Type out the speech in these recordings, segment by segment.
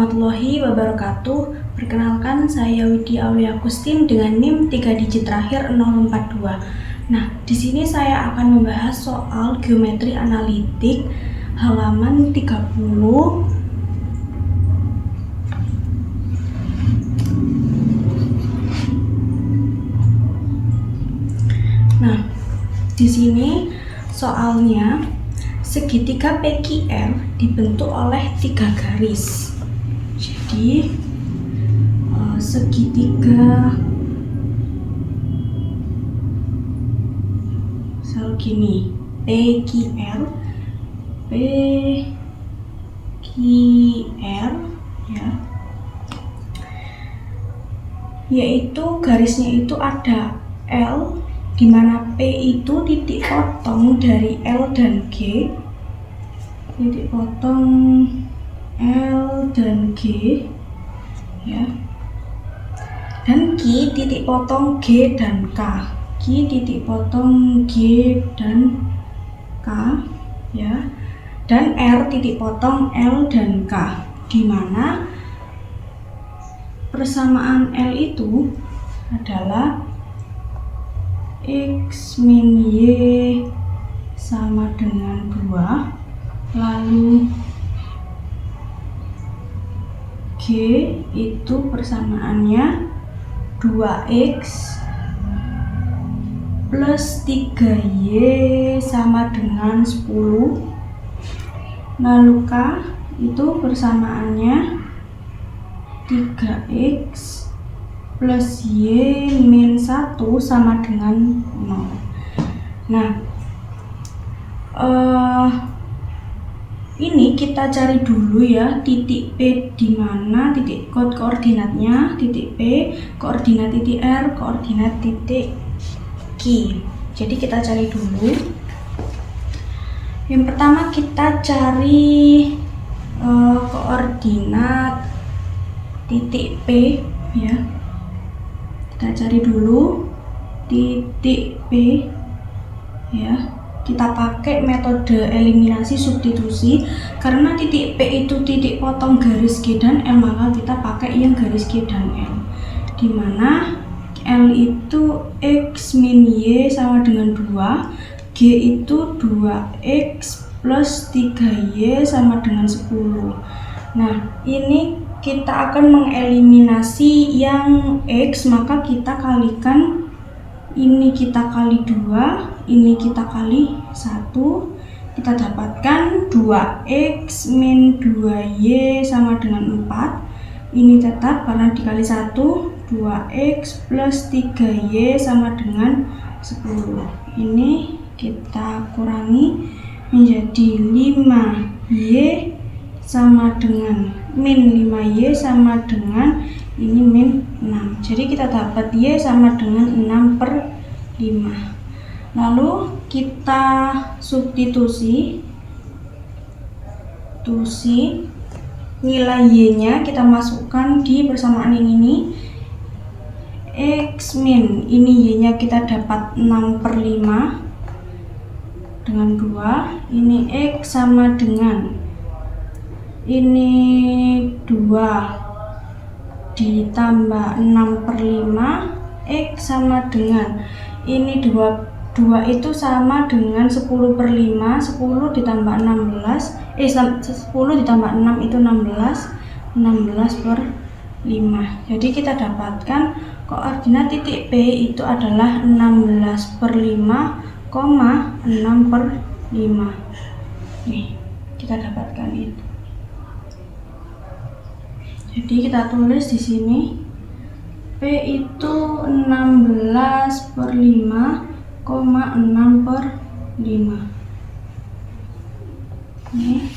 warahmatullahi wabarakatuh. Perkenalkan, saya Widya Aulia Agustin dengan NIM 3 digit terakhir 042. Nah, di sini saya akan membahas soal geometri analitik halaman 30. Nah, di sini soalnya segitiga PQR dibentuk oleh 3 garis. Jadi segitiga misal gini, PQR ya, yaitu garisnya itu ada L, di mana P itu titik potong dari L dan G, titik potong L dan G ya, dan Q titik potong G dan K, Q titik potong G dan K ya, dan R titik potong L dan K, di mana persamaan L itu adalah X min Y sama dengan 2, lalu G itu persamaannya 2X plus 3Y sama dengan 10, lalu K itu persamaannya 3X plus Y min 1 sama dengan 0. Nah, ini kita cari dulu ya titik P di mana, titik koordinatnya titik P, koordinat titik R, koordinat titik Q. Jadi kita cari dulu. Yang pertama kita cari koordinat titik P ya. Kita cari dulu titik P ya. Kita pakai metode eliminasi substitusi, karena titik P itu titik potong garis G dan L, maka kita pakai yang garis G dan L, dimana L itu X min Y sama dengan 2, G itu 2X plus 3Y sama dengan 10. Nah, ini kita akan mengeliminasi yang X, maka kita kalikan, ini kita kali 2, ini kita kali 1, kita dapatkan 2X min 2Y sama dengan 4. Ini tetap karena dikali 1, 2X plus 3Y sama dengan 10. Ini kita kurangi menjadi 5Y sama dengan min 5Y sama dengan ini min 6. Jadi kita dapat Y sama dengan 6/5. Lalu kita substitusi nilai Y nya kita masukkan di persamaan yang ini. X min, ini Y nya kita dapat 6/5 dengan 2. Ini X sama dengan ini 2 ditambah 6/5, X sama dengan ini 2 itu sama dengan 10/5, 10 ditambah 16, 10 ditambah 6 itu 16/5. Jadi kita dapatkan koordinat titik P itu adalah 16/5, 6/5. Nih, kita dapatkan itu. Jadi kita tulis di sini P itu 16/5, 6/5. Nih,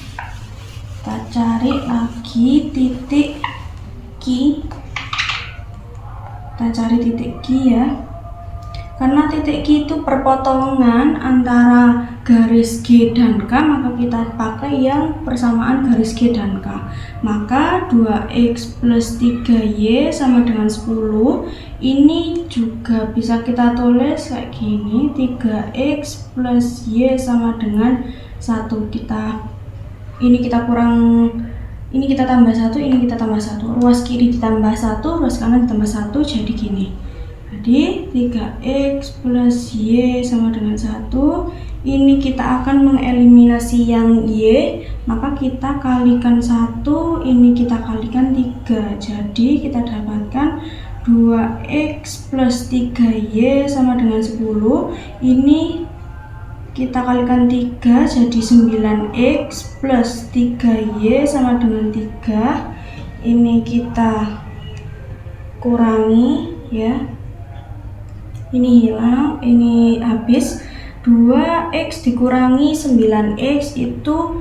kita cari lagi titik Q. Kita cari titik Q ya. Karena titik Q itu perpotongan antara garis G dan K, maka kita pakai yang persamaan garis G dan K. Maka 2X plus 3Y sama dengan 10. Ini juga bisa kita tulis kayak gini, 3X plus Y sama dengan 1. Ini kita kurang ini kita tambah 1, ini kita tambah 1. Ruas kiri ditambah 1, ruas kanan ditambah 1, jadi gini. Jadi 3x plus y sama dengan 1. Ini kita akan mengeliminasi yang y, maka kita kalikan 1, ini kita kalikan 3. Jadi kita dapatkan 2x plus 3y sama dengan 10. Ini kita kalikan 3 jadi 9x plus 3y sama dengan 3. Ini kita kurangi ya. Ini hilang, ini habis. 2x dikurangi 9x itu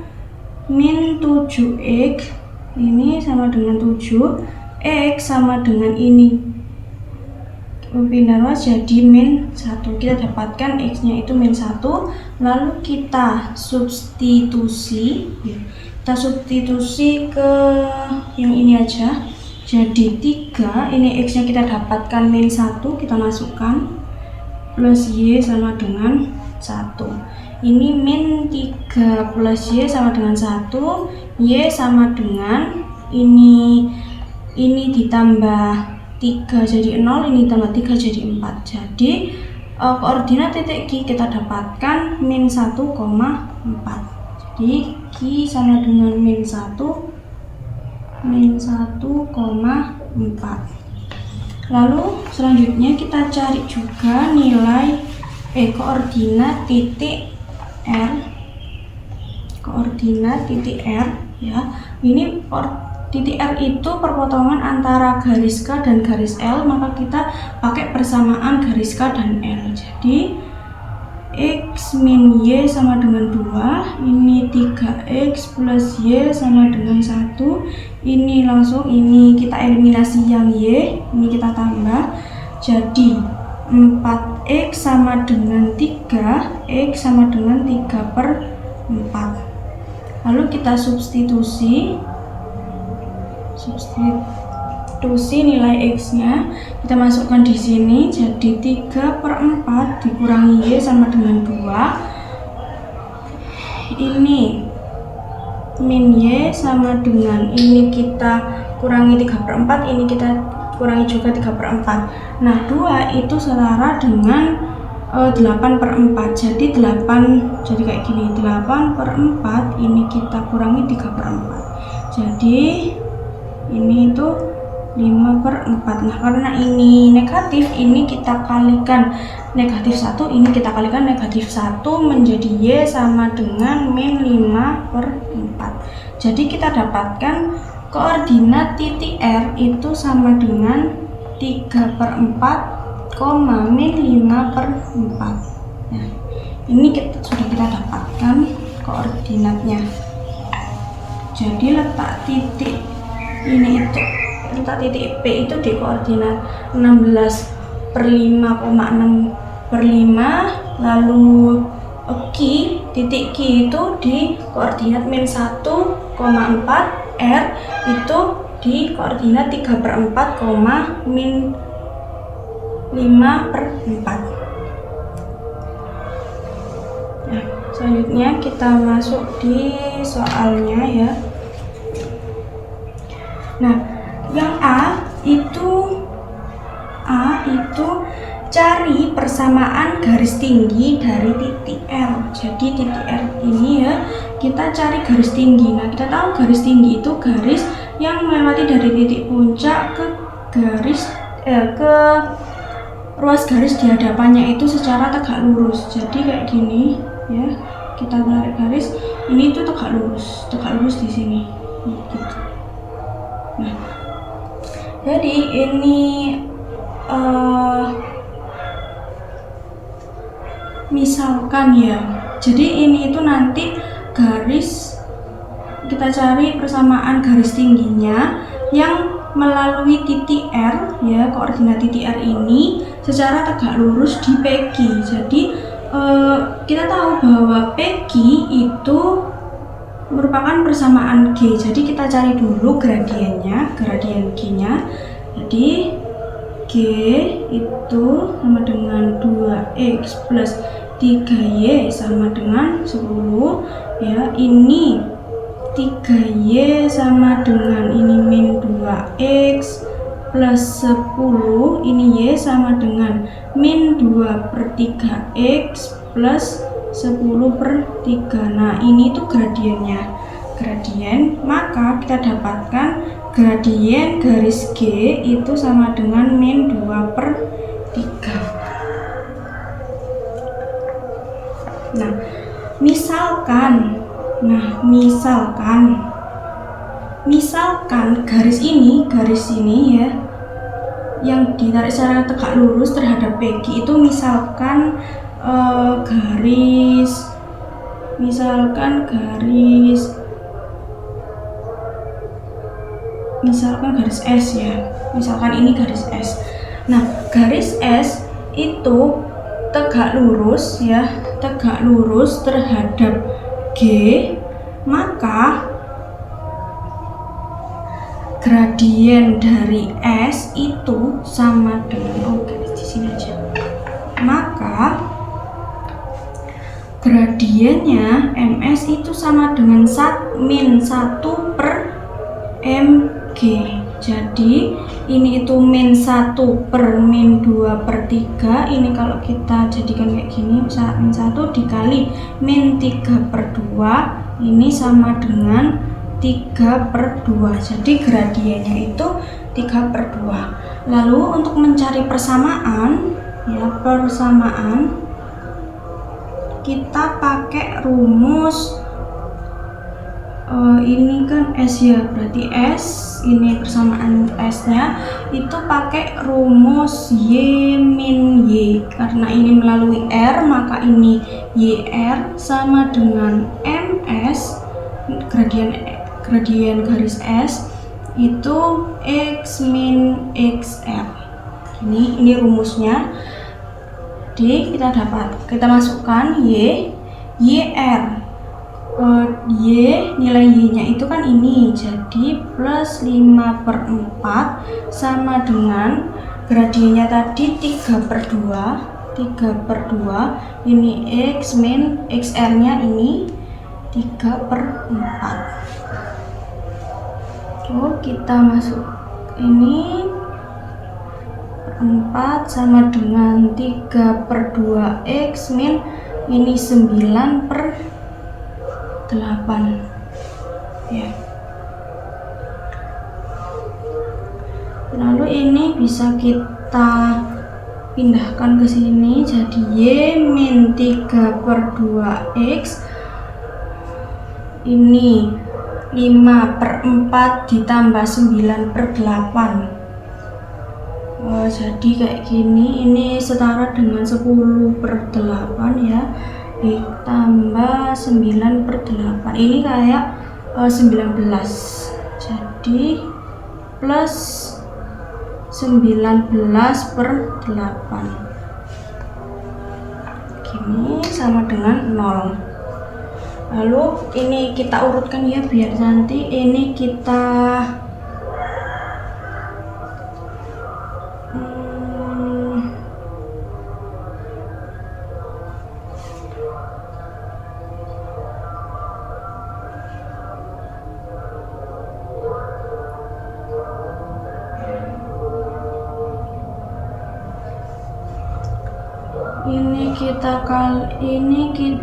min 7x. Ini sama dengan 7. X sama dengan ini pindah ruas jadi min 1. Kita dapatkan x nya itu min 1. Lalu kita substitusi ke yang ini aja, jadi 3. Ini x nya kita dapatkan min 1, kita masukkan, plus y sama dengan 1. Ini min 3 plus y sama dengan 1. Y sama dengan ini ditambah 3 jadi 0, ini tambah 3 jadi 4. Jadi koordinat titik Q kita dapatkan min 1,4. Jadi Q sama dengan min 1,4. Lalu selanjutnya kita cari juga nilai koordinat titik R. Koordinat titik R ya. Ini titik R itu perpotongan antara garis K dan garis L, maka kita pakai persamaan garis K dan L. Jadi x min y sama dengan 2, ini 3x plus y sama dengan 1. Ini langsung, ini kita eliminasi yang y, ini kita tambah, jadi 4x sama dengan 3, x sama dengan 3/4. Lalu kita substitusi nilai x nya, kita masukkan di sini, jadi 3/4 dikurangi y sama dengan 2. Ini min y sama dengan, ini kita kurangi 3/4, ini kita kurangi juga 3/4. Nah 2 itu setara dengan 8/4, jadi 8, jadi kayak gini, 8/4 ini kita kurangi 3/4, jadi ini itu 5/4. Nah karena ini negatif, ini kita kalikan negatif 1, ini kita kalikan negatif 1, menjadi y sama dengan min 5/4. Jadi kita dapatkan koordinat titik R itu sama dengan 3/4, min 5/4. Nah ini sudah kita dapatkan koordinatnya. Jadi letak titik ini itu, letak titik P itu di koordinat 16/5,6/5, lalu titik Q itu di koordinat min 1,4, R itu di koordinat 3/4, min 5/4. Nah, selanjutnya kita masuk di soalnya ya. Nah, yang A itu cari persamaan garis tinggi dari titik R. Jadi titik R ini ya, kita cari garis tinggi. Nah, kita tahu garis tinggi itu garis yang melewati dari titik puncak ke ke ruas garis di hadapannya itu secara tegak lurus. Jadi kayak gini ya, kita tarik garis, ini tuh tegak lurus di sini gitu. Nah, jadi ini misalkan ya, jadi ini itu nanti garis, kita cari persamaan garis tingginya yang melalui titik R ya, koordinat titik R ini secara tegak lurus di PQ. Jadi kita tahu bahwa PQ itu merupakan persamaan G. Jadi kita cari dulu gradien G nya. Jadi G itu sama dengan 2x plus 3y sama dengan 10 ya. Ini 3Y sama dengan ini min 2X plus 10, ini Y sama dengan min 2/3X plus 10/3. Nah, ini tuh gradiennya. Gradien, maka kita dapatkan gradien garis G itu sama dengan min 2/3. Nah, misalkan garis ini ya, yang ditarik secara tegak lurus terhadap PQ itu misalkan garis S ya, misalkan ini garis S. Nah, garis S itu tegak lurus ya, tegak lurus terhadap G, maka gradien dari S itu sama dengan di sini aja. Maka gradiennya MS itu sama dengan min 1/mg. Jadi ini itu min 1/min 2/3. Ini kalau kita jadikan kayak gini, min 1 dikali min 3/2, ini sama dengan 3/2. Jadi gradiennya itu 3/2. Lalu untuk mencari persamaan ya, kita pakai rumus ini kan S ya, berarti S ini persamaan S nya itu pakai rumus Y min Y. Karena ini melalui R, maka ini YR sama dengan MS gradien garis S itu X min XR. Ini rumusnya. Jadi kita masukkan YR. Nilai Y-nya itu kan ini, jadi plus 5/4 sama dengan gradiennya tadi 3/2. Ini X min XR-nya ini 3/4. Kita masuk ini 4 sama dengan 3/2 X min ini 9/8 ya. Lalu ini bisa kita pindahkan ke sini, jadi Y min 3/2X ini 5/4 ditambah 9/8. Jadi kayak gini, ini setara dengan 10/8 ya, ditambah 9/8, ini kayak 19, jadi plus 19/8 gini sama dengan 0. Lalu ini kita urutkan ya, biar nanti ini kita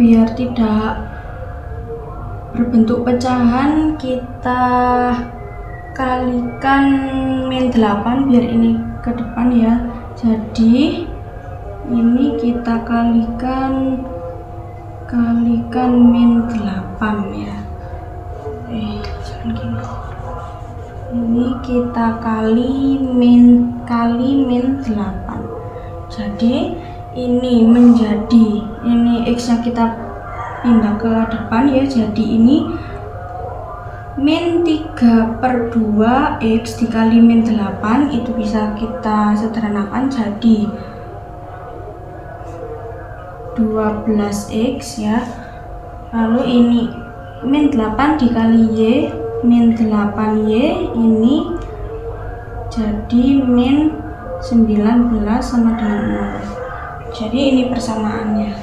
biar tidak berbentuk pecahan, kita kalikan min 8 biar ini ke depan ya. Jadi ini kita kalikan min 8 ya. Jangan gini. Ini kita kali min 8. Jadi ini menjadi, ini X nya kita pindah ke depan ya, jadi ini min 3/2 X dikali min 8, itu bisa kita sederhanakan jadi 12X ya. Lalu ini min 8 dikali Y, min 8Y ini jadi min 19 sama dengan 0. Jadi ini persamaannya,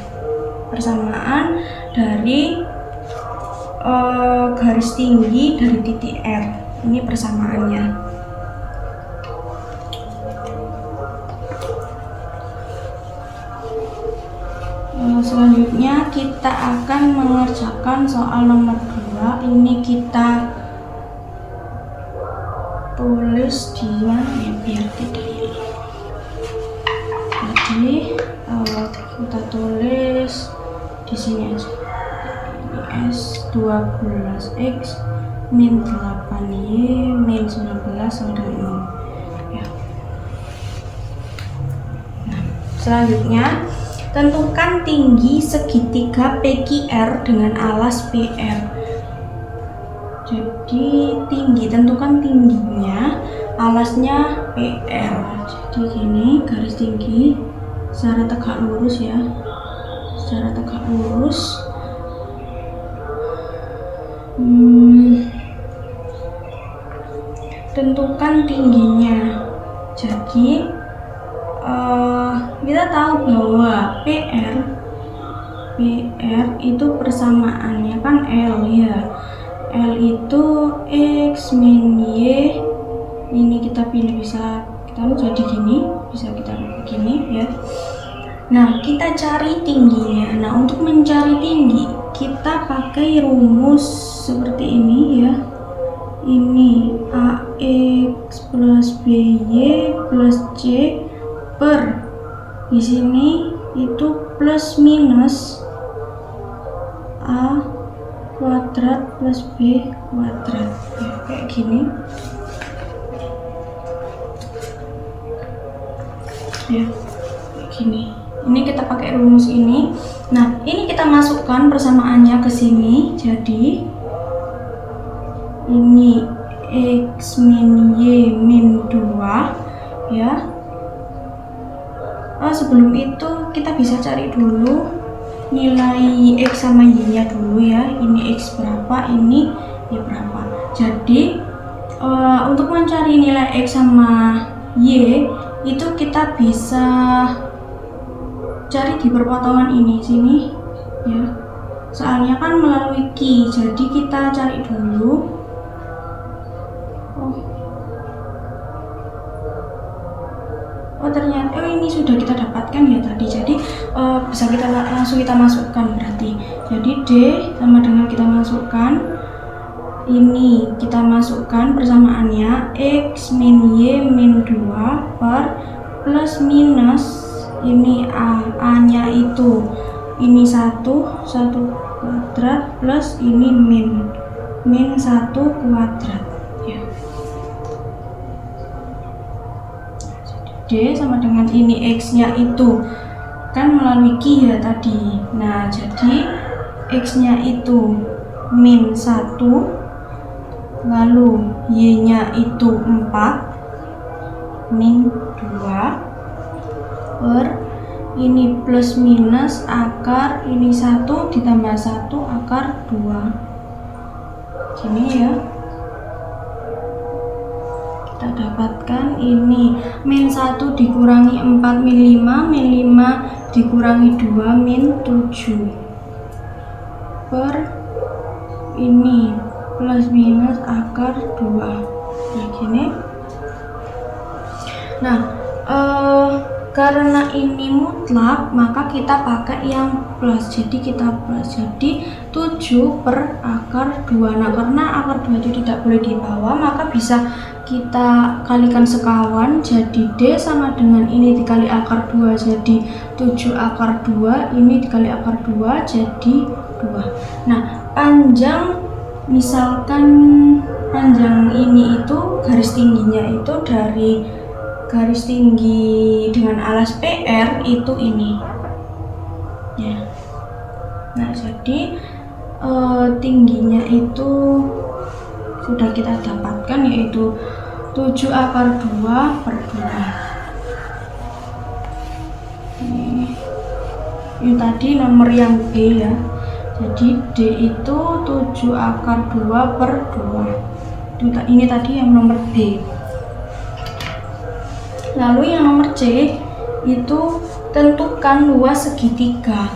persamaan dari garis tinggi dari titik R. Ini persamaannya. Selanjutnya kita akan mengerjakan soal nomor 2. Ini kita tulis di mana ya biar tidak hilang. Jadi kita tulis di sini aja. Ini S12X min 8Y min 19 sama dengan ini. Ya. Nah, selanjutnya tentukan tinggi segitiga PQR dengan alas PR. Jadi tentukan tingginya, alasnya PR. Jadi gini, garis tinggi secara tegak lurus ya, secara tegak lurus. Tentukan tingginya. Jadi kita tahu bahwa PR itu persamaannya kan L ya. L itu X min Y. Ini kita pilih, bisa kita jadi gini, bisa kita begini ya. Nah, kita cari tingginya. Nah, untuk mencari tinggi kita pakai rumus seperti ini ya. Ini AX plus BY plus C per di sini itu plus minus A kuadrat plus B kuadrat ya, kayak gini ya, kayak gini. Ini kita pakai rumus ini. Nah, ini kita masukkan persamaannya ke sini. Jadi ini X min Y min 2 ya. Sebelum itu kita bisa cari dulu nilai X sama Y nya dulu ya. Ini X berapa, ini Y berapa. Jadi untuk mencari nilai X sama Y itu kita bisa cari di perpotongan ini sini ya. Soalnya kan melalui Q, jadi kita cari dulu. Ternyata ini sudah kita dapatkan ya tadi. Jadi bisa kita langsung kita masukkan berarti. Jadi D sama dengan kita masukkan ini, kita masukkan persamaannya X min Y min 2 per plus minus ini A nya itu ini 1 kuadrat plus ini min 1 kuadrat ya. D sama dengan ini X nya itu kan melalui Q ya tadi. Nah, jadi X nya itu min 1, lalu Y nya itu 4 min 2 per ini plus minus akar ini 1 ditambah 1 akar 2 gini ya. Kita dapatkan ini min 1 dikurangi 4 min 5 dikurangi 2 min 7 per ini plus minus akar 2 nah gini. Nah karena ini mutlak maka kita pakai yang plus, jadi kita plus, jadi 7 per akar 2. Nah karena akar 2 itu tidak boleh dibawa maka bisa kita kalikan sekawan, jadi D sama dengan ini dikali akar 2 jadi 7 akar 2, ini dikali akar 2 jadi 2. Nah panjang, misalkan panjang ini itu garis tingginya itu dari garis tinggi dengan alas PR itu ini ya. Nah jadi tingginya itu sudah kita dapatkan yaitu 7 akar 2 per 2. Ini tadi nomor yang B ya. Jadi D itu 7 akar 2 per 2. Ini tadi yang nomor B. Lalu yang nomor C itu tentukan luas segitiga.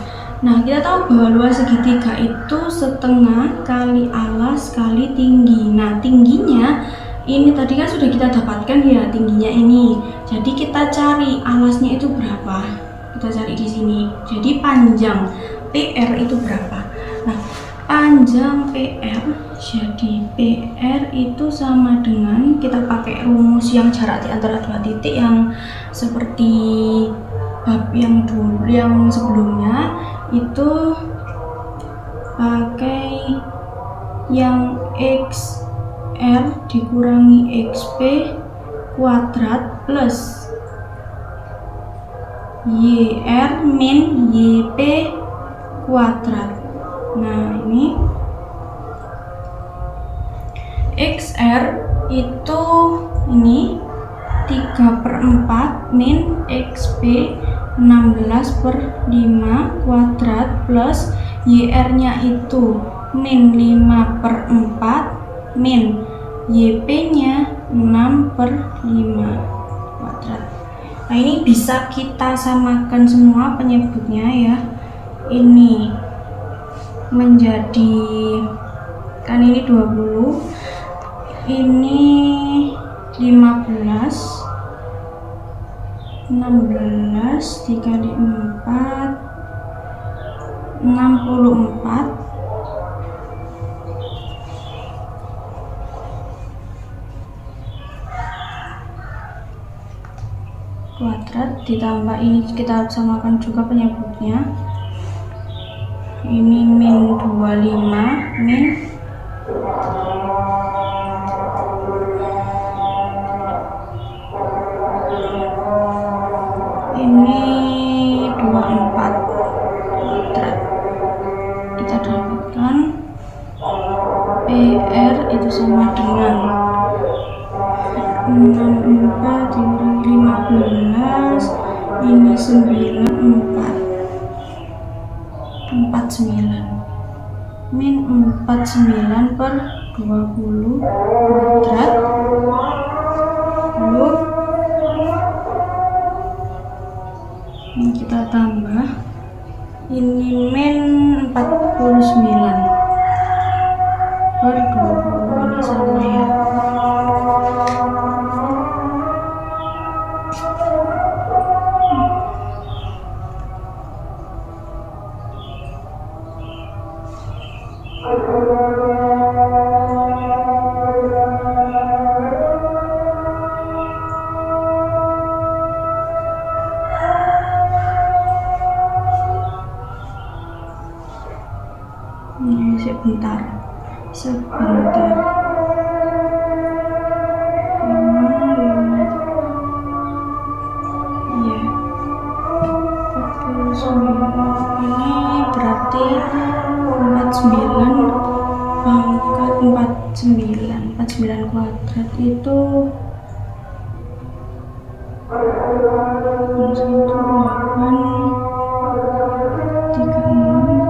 Nah, kita tahu bahwa luas segitiga itu setengah kali alas kali tinggi. Nah, tingginya ini tadi kan sudah kita dapatkan ya, tingginya ini. Jadi kita cari alasnya itu berapa. Kita cari di sini. Jadi panjang PR itu berapa? Nah, panjang PR, jadi PR itu sama dengan, kita pakai rumus yang jarak di antara dua titik yang seperti bab yang dulu, yang sebelumnya itu pakai yang XR dikurangi XP kuadrat plus YR min YP kuadrat. Nah, ini XR itu ini 3/4 min XP 16/5 kuadrat plus YR nya itu min 5/4 min YP nya 6/5 kuadrat. Nah, ini bisa kita samakan semua penyebutnya ya. Ini menjadi, kan ini 20, ini 15, 16 dikali 4 64, kuadrat ditambah ini kita samakan juga penyebutnya, ini min 25 min ini 24 kuadrat. Kita dapatkan PR itu sama dengan 64 dikurangi 15, ini 94, 49 min 49/20 kuadrat. Lalu ini kita tambah, ini min 49/20, ini sama ya. Ini sebentar. Iya, 49. Ini berarti 49 pangkat 49 kuadrat itu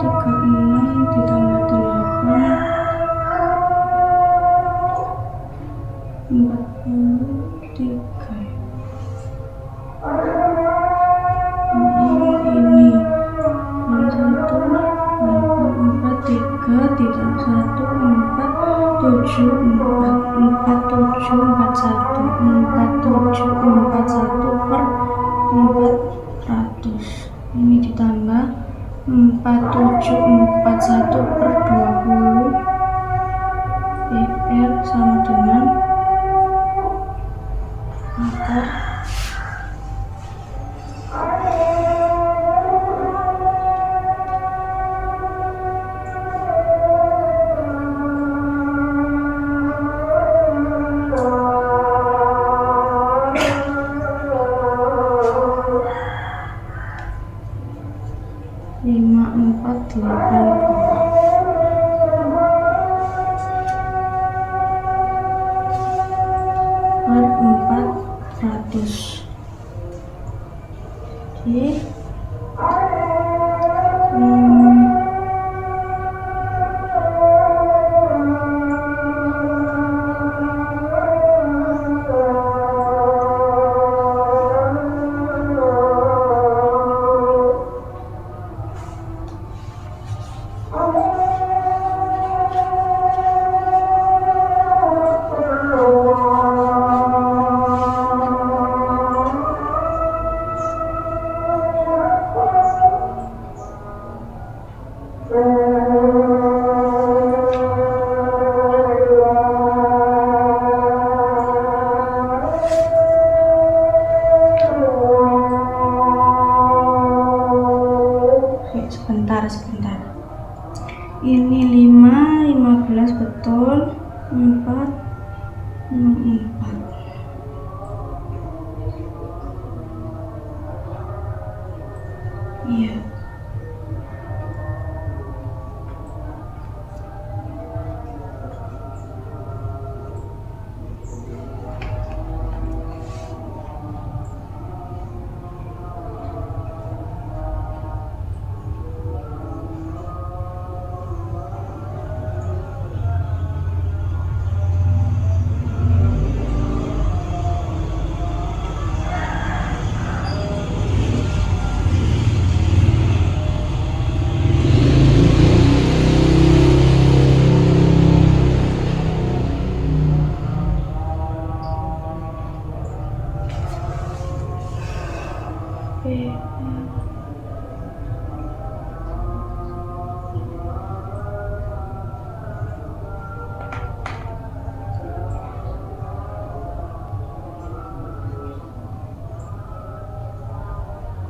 36 ditambah 8 43. Ini 4 ditambah 1 4 7 400. Ini ditambah 4741/20, PR sama dengan akar 5480 per 400. Oke. sebentar. Ini 5, 15 betul, 4, 4. Iya.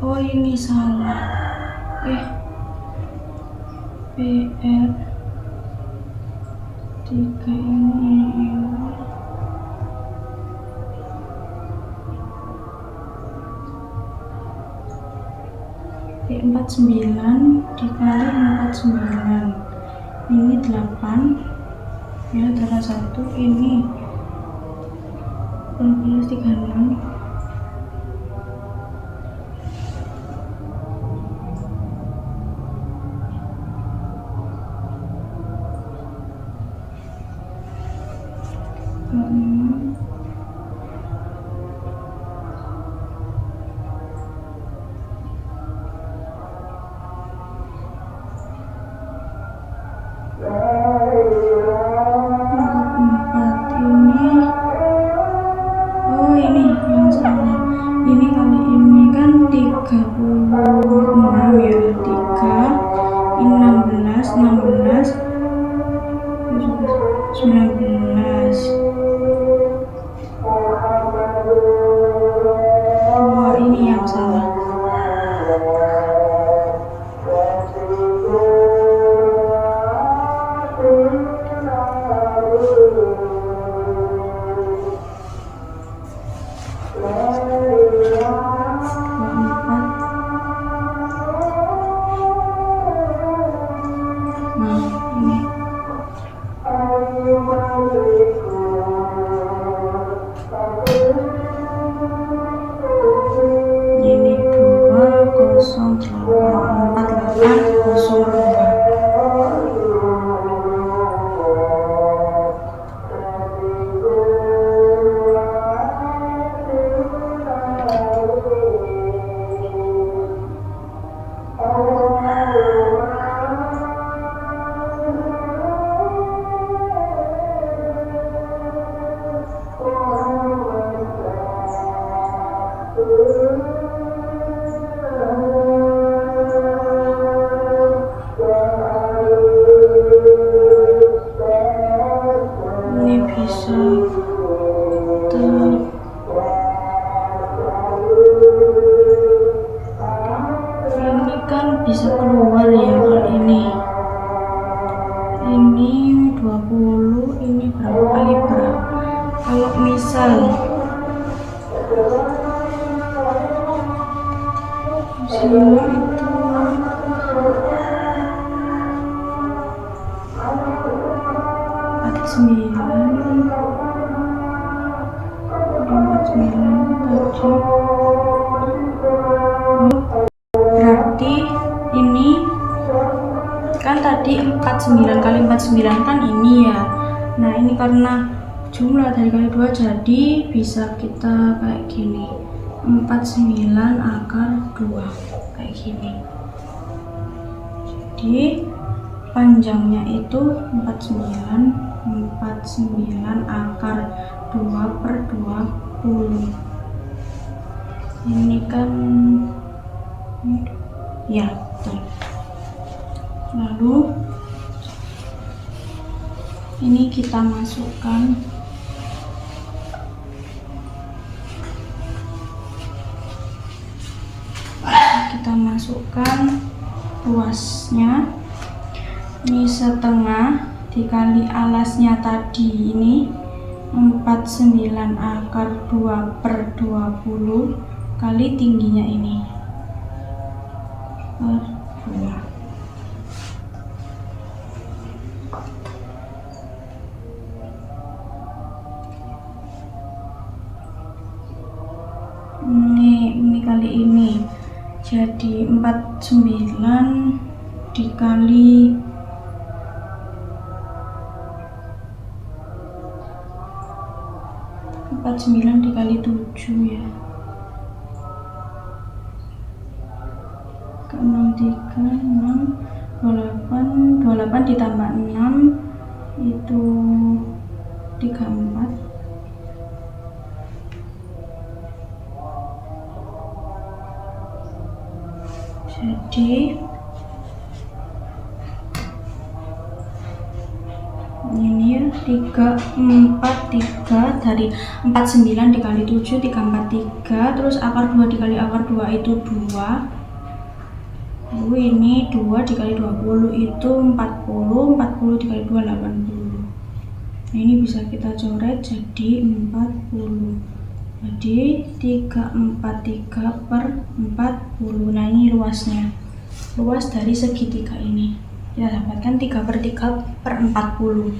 Oh, ini salah. PR 3 ini. P49 dikali 49 ini 8 ya, antara 1 ini 36. Ini yang salah. Ini kali ini kan 36 ya. 3 ini 16 19. Oh, ini yang salah. Ini 2084802. Ini bisa ini kan bisa keluar ya. Kalau ini 20, ini berapa kali berapa. Kalau misal sini itu 49 berarti ini kan tadi 49 kali 49 kan ini ya. Nah, ini karena jumlah dari kali 2 jadi bisa kita kayak gini, 49 akar 2 kayak gini. Jadi panjangnya itu 49 akar 2/20. Ini kan ya betul. Lalu ini kita masukkan luasnya. Ini setengah dikali alasnya tadi ini 49 akar 2/20 kali tingginya ini per 2. Ini kali ini jadi 49 dikali 7 ya, ke 63 6 28 ditambah 6 itu 34. Jadi ini ya 343 dari 49 dikali 7 343, terus akar 2 dikali akar 2 itu 2. Lalu ini 2 dikali 20 itu 40, 40 dikali 2 80. Nah, ini bisa kita coret jadi 40. Jadi 343/40. Nah, ini luasnya. Luas dari segitiga ini. Kita dapatkan 3/3/40.